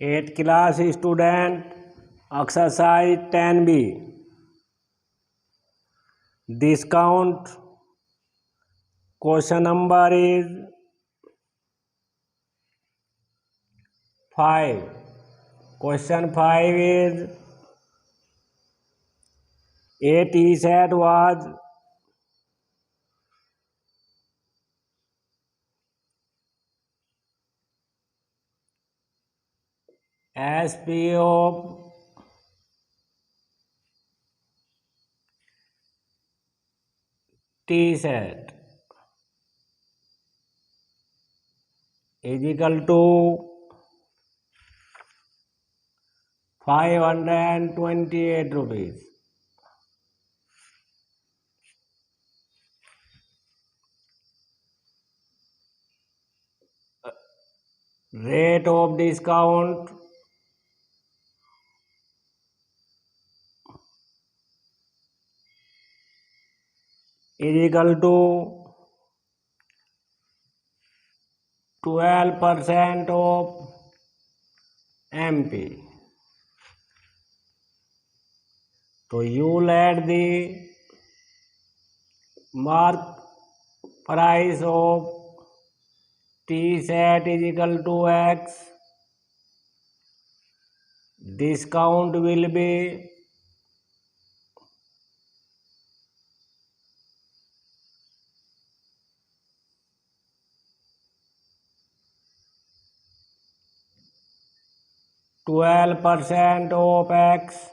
8th class student, exercise 10B. Discount. Question number is 5. Question 5 is a T-shirt was SP of T-shirt is equal to 528 rupees. Rate of discount is equal to 12% of MP. So you let the mark price of T-shirt is equal to X. Discount will be 12% of X.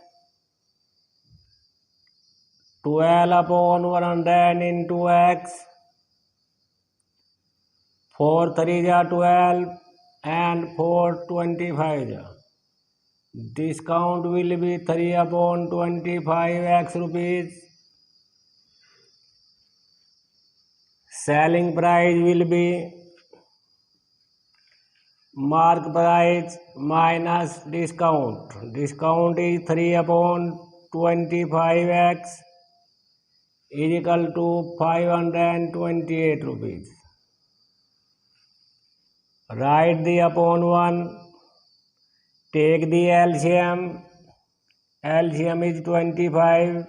12 upon 100 into X. 4 3 are 12 and 4 25 are. Discount will be 3 upon 25 X rupees. Selling price will be mark price minus discount. Discount is 3 upon 25X is equal to 528 rupees. Write the upon 1. Take the LCM. LCM is 25.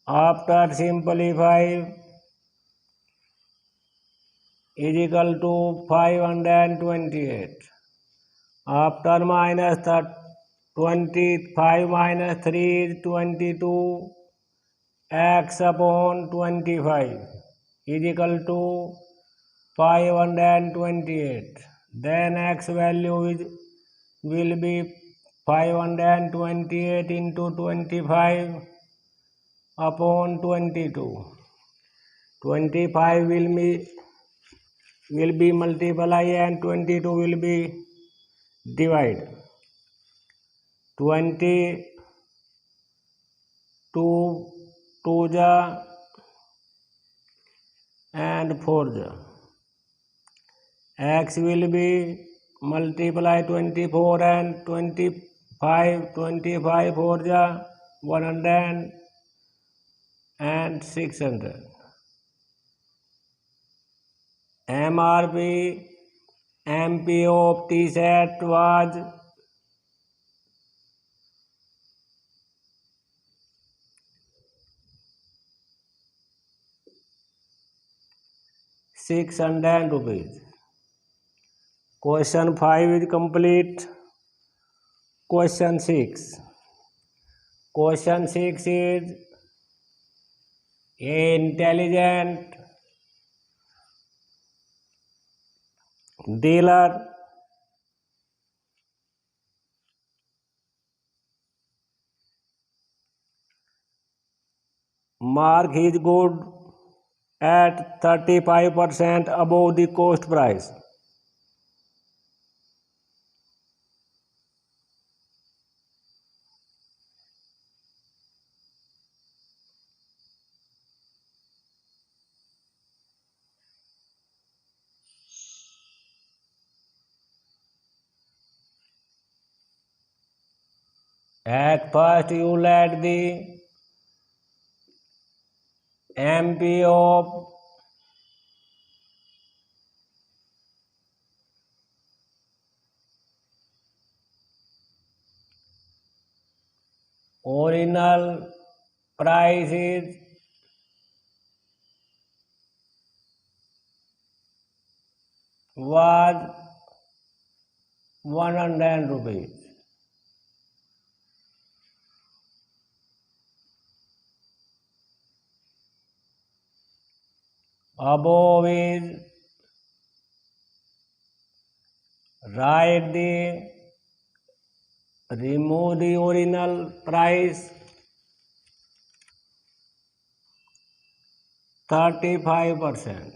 After simplify is equal to 528. After minus 25 minus 3 is 22. X upon 25 is equal to 528. Then X value will be 528 into 25 upon 22. 25 will be multiply and 22 will be divide. 22 2 ja and 4 ja. X will be multiply 24 and 25. 25 4 ja 100 and 600. MRP MP of T-shirt was 600 rupees. Question 5 is complete. Question 6. Question 6 is a intelligent dealer mark his good at 35% above the cost price. At first you let the MP of Original price is was 100 rupees. Above is write the remove the original price 35%.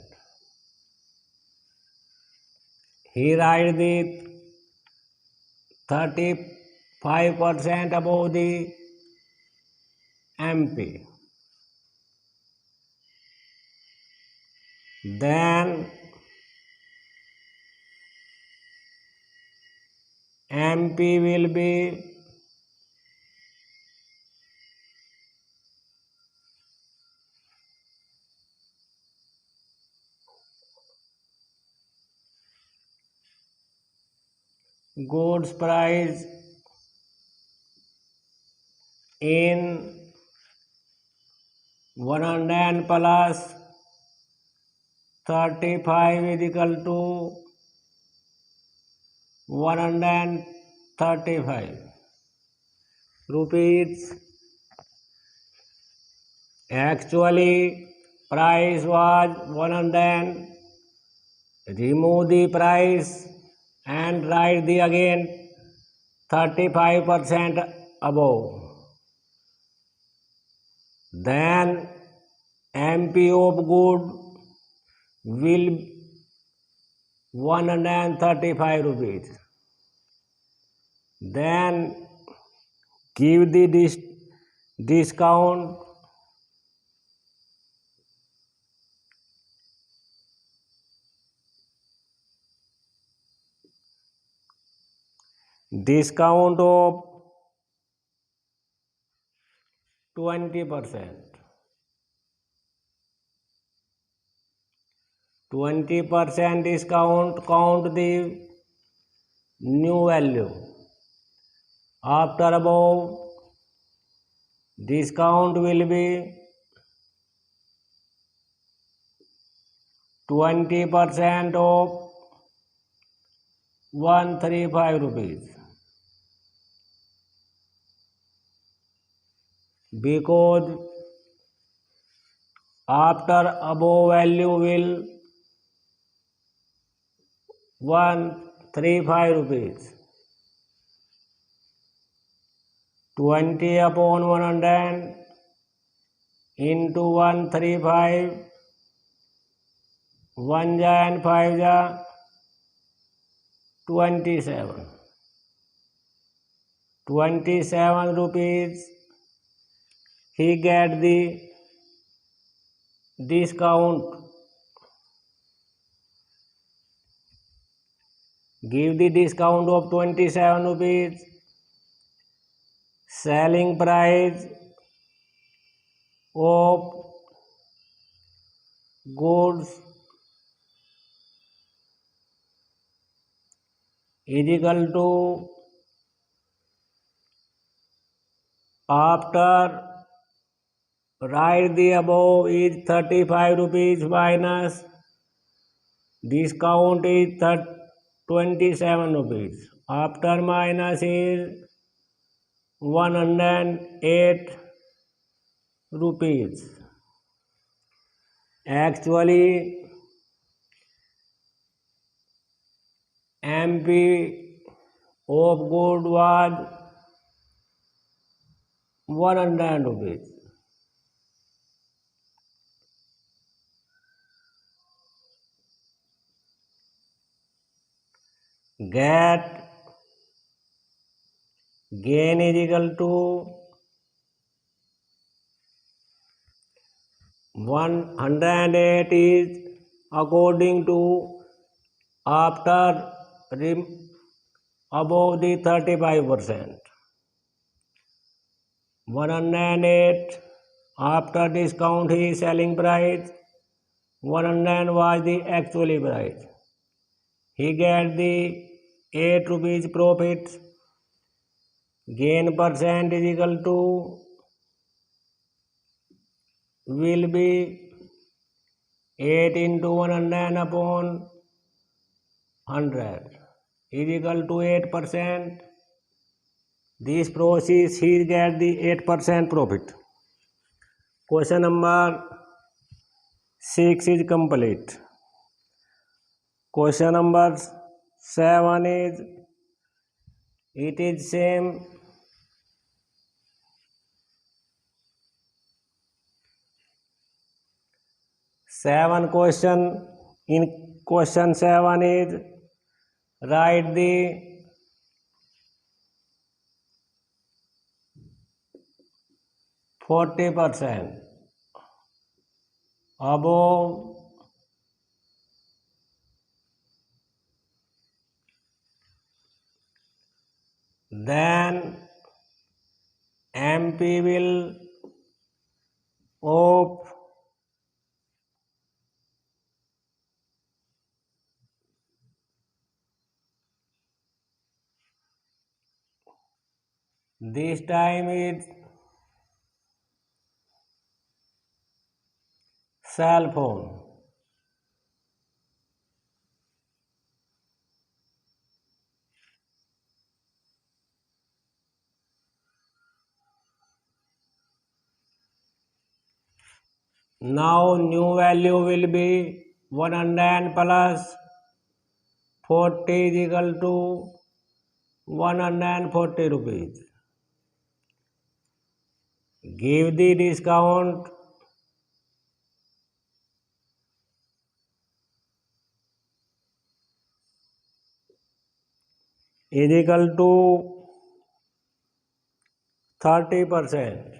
He write the 35% above the MP. Then MP will be goods price in 100 plus 35 is equal to 135 rupees. Actually, price was 100. Remove the price and write the again 35% above. Then MP of good will 135 rupees. Then give the discount of 20%. 20% discount, count the new value. After above, discount will be 20% of 135 rupees. Because after above value will 135 rupees. 20 upon 100 into 135, 1 ja and 5 ja 27. 27 rupees he get the discount. Give the discount of 27 rupees. Selling price of goods is equal to, after write the above is 35 rupees minus discount is 27 rupees. After minus is 108 rupees. Actually, MP of good was 100 rupees. Get gain is equal to 108 is according to after above the 35%. 108 after discount is selling price. 100 was the actual price. He get the 8 rupees profit. gain percent is equal to will be 8 into 100 upon 100 is equal to 8%. This process he get the 8% profit. Question number 6 is complete. Question number 7 is it is same. Seven question in question 7 is write the %40 above then MP will of this time is cell phone. Now new value will be 100 plus 40 is equal to 140 rupees. Give the discount is equal to 30%.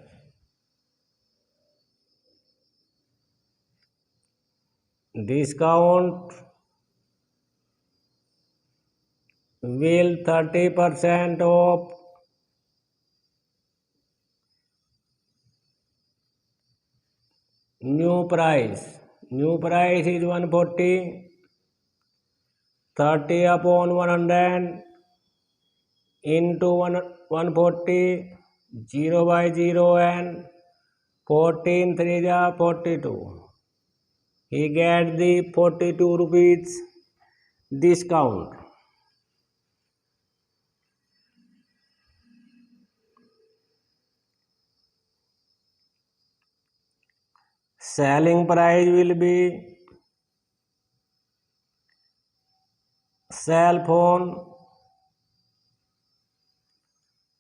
Discount will 30% of new price. New price is 140. 30 upon 100 into 140, 0 by 0 and 14 3 ja 42. He get the 42 rupees discount. Selling price will be cell phone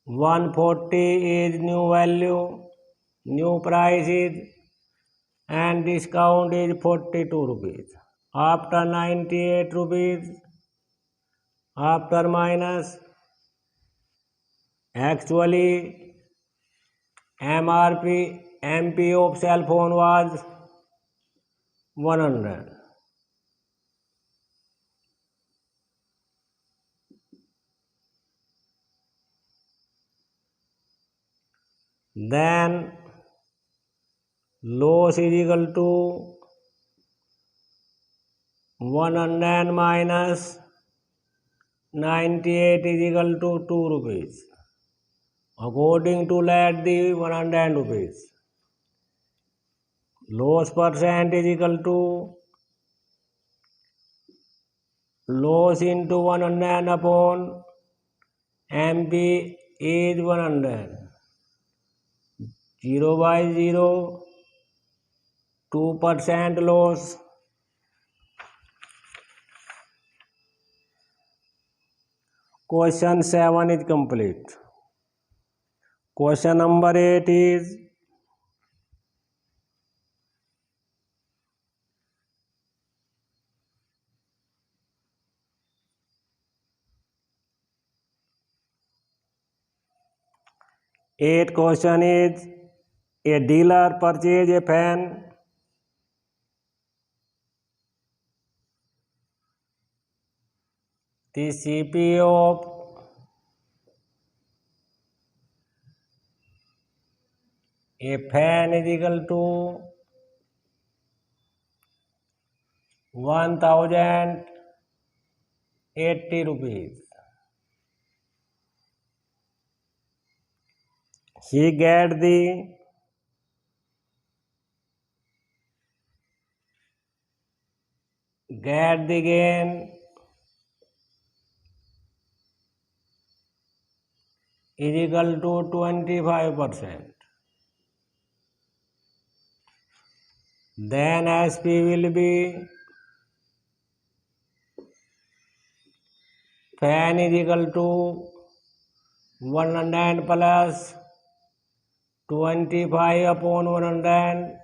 140 is new value, new price is and discount is 42 rupees. After 98 rupees, after minus, actually MRP MP of cell phone was 100. Then loss is equal to 100 minus 98 is equal to 2 rupees. According to let the 100 rupees. Loss percent is equal to loss into 100 upon MP is 100. 0 by 0, 2% loss. Question 7 is complete. Question number 8 is question is a dealer purchase a fan. The CP of a fan is equal to 1080 rupees. he get the gain is equal to 25%. Then SP will be fan is equal to 100 plus 25 upon 100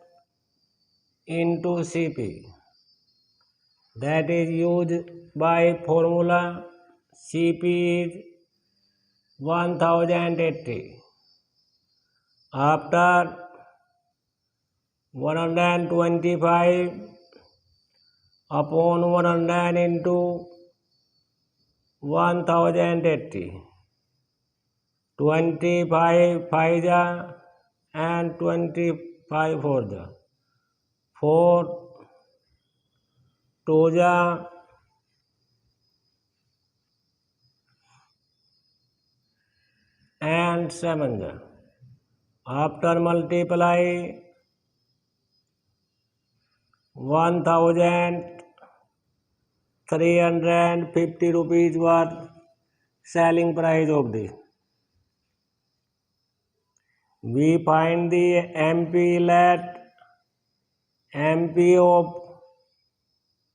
into Cp. That is used by formula Cp is 1080. After 125 upon 100 into 1080, 25 5 and 25 4 4 2 and 7. After multiply 1350 rupees was selling price of this. We find the MP let MP of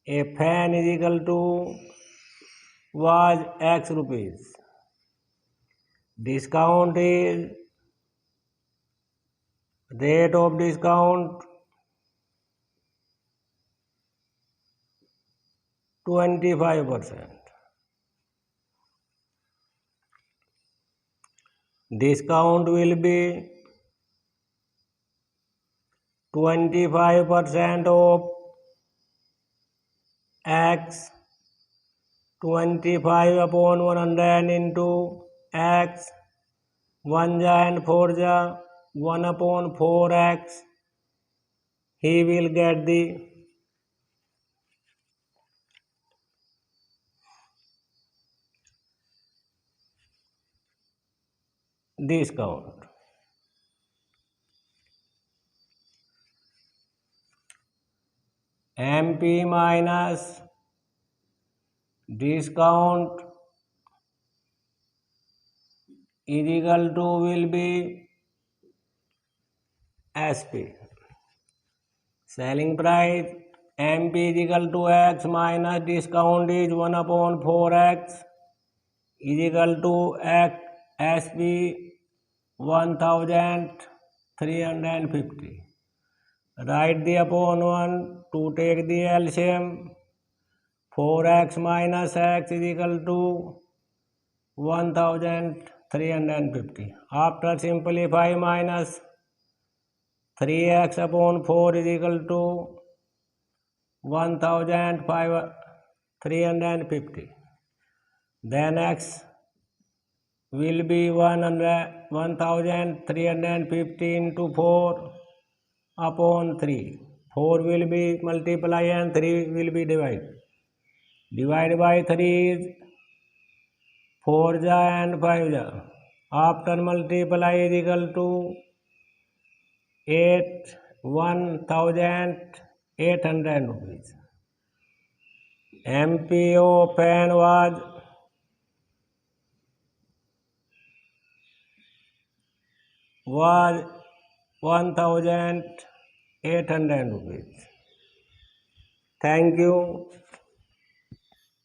a fan is equal to was X rupees. Discount is rate of discount 25%. Discount will be 25% of X, 25 upon 100 into X, 1 and 4 1 upon 4x. He will get the discount. MP minus discount is equal to will be SP. Selling price MP is equal to X minus discount is 1 upon 4x is equal to X SP 1350. Write the upon 1 to take the LCM. 4x minus x is equal to 1350. After simplify minus 3x upon 4 is equal to 1350. Then x will be 1350 into 4 upon 3. 4 will be multiply and 3 will be divided. Divide by 3 is 4 and 5 After multiply is equal to 1,800 rupees. MPO fan was 1,800 rupees. Thank you.